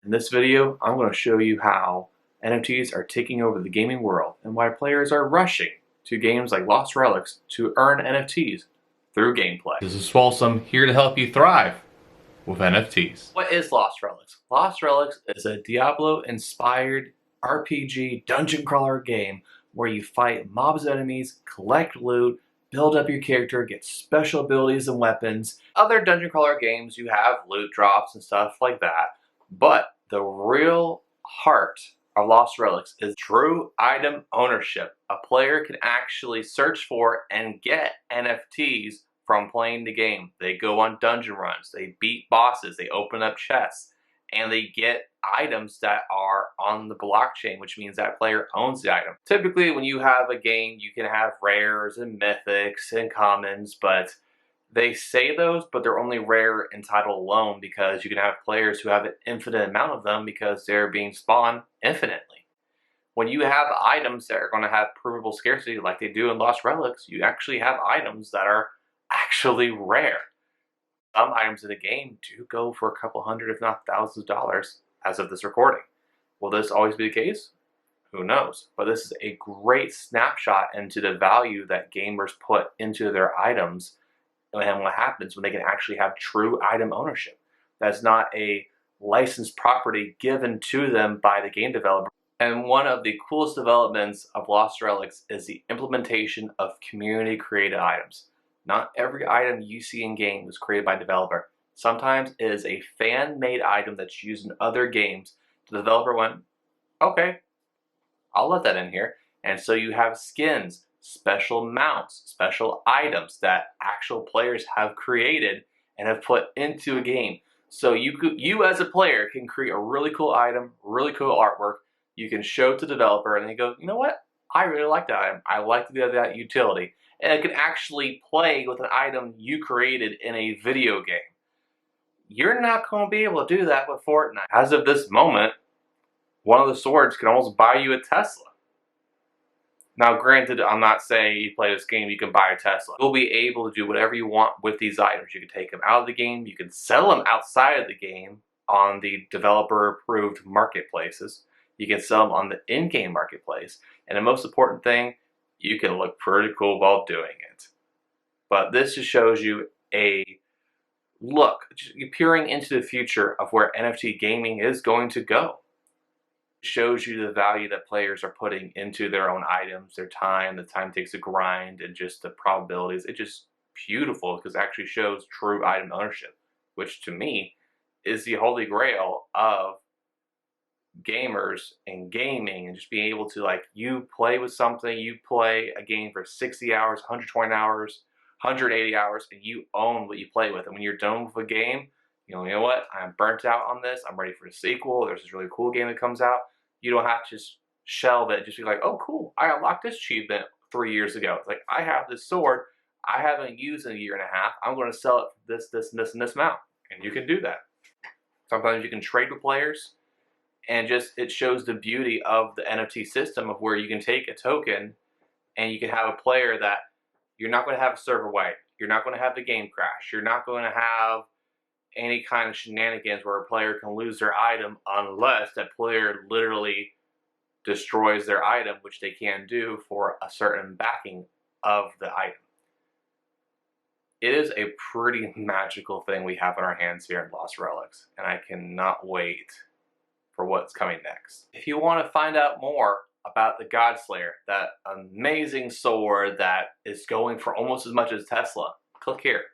In this video, I'm going to show you how NFTs are taking over the gaming world and why players are rushing to games like Lost Relics to earn NFTs through gameplay. This is Swolsome, here to help you thrive with NFTs. What is Lost Relics? Lost Relics is a Diablo-inspired RPG dungeon crawler game where you fight mobs of enemies, collect loot, build up your character, get special abilities and weapons. Other dungeon crawler games, you have loot drops and stuff like that. But the real heart of Lost Relics is true item ownership. A player can actually search for and get NFTs from playing the game. They go on dungeon runs, they beat bosses, they open up chests, and they get items that are on the blockchain, which means that player owns the item. Typically, when you have a game, you can have rares and mythics and commons, but they say those, but they're only rare in title alone because you can have players who have an infinite amount of them because they're being spawned infinitely. When you have items that are going to have provable scarcity like they do in Lost Relics, you actually have items that are actually rare. Some items in the game do go for a couple hundred, if not thousands of dollars as of this recording. Will this always be the case? Who knows? But this is a great snapshot into the value that gamers put into their items and what happens when they can actually have true item ownership. That's not a licensed property given to them by the game developer. And one of the coolest developments of Lost Relics is the implementation of community created items. Not every item you see in game was created by a developer. Sometimes it is a fan-made item that's used in other games. The developer went, okay, I'll let that in here. And so you have skins, special mounts, special items that actual players have created and have put into a game. So you as a player can create a really cool item, really cool artwork. You can show it to the developer and they go, you know what? I really like that item. I like that utility. And it can actually play with an item you created in a video game. You're not going to be able to do that with Fortnite. As of this moment, one of the swords can almost buy you a Tesla. Now, granted, I'm not saying you play this game, you can buy a Tesla. You'll be able to do whatever you want with these items. You can take them out of the game, you can sell them outside of the game on the developer-approved marketplaces. You can sell them on the in-game marketplace. And the most important thing, you can look pretty cool while doing it. But this just shows you a look, peering into the future of where NFT gaming is going to go. Shows you the value that players are putting into their own items, their time, the time it takes to grind, and just the probabilities. It's just beautiful because it actually shows true item ownership, which to me is the holy grail of gamers and gaming, and just being able to, like, you play with something, you play a game for 60 hours, 120 hours, 180 hours, and you own what you play with. And when you're done with a game, you know what? I'm burnt out on this. I'm ready for the sequel. There's this really cool game that comes out. You don't have to just shelve it. Just be like, oh, cool. I unlocked this achievement 3 years ago. It's like, I have this sword I haven't used in a year and a half. I'm going to sell it for this, and this amount. And you can do that. Sometimes you can trade with players. And just, it shows the beauty of the NFT system of where you can take a token and you can have a player that you're not going to have a server wipe. You're not going to have the game crash. You're not going to have any kind of shenanigans where a player can lose their item unless that player literally destroys their item, which they can do for a certain backing of the item. It is a pretty magical thing we have in our hands here in Lost Relics, and I cannot wait for what's coming next. If you want to find out more about the Godslayer, that amazing sword that is going for almost as much as Tesla, click here.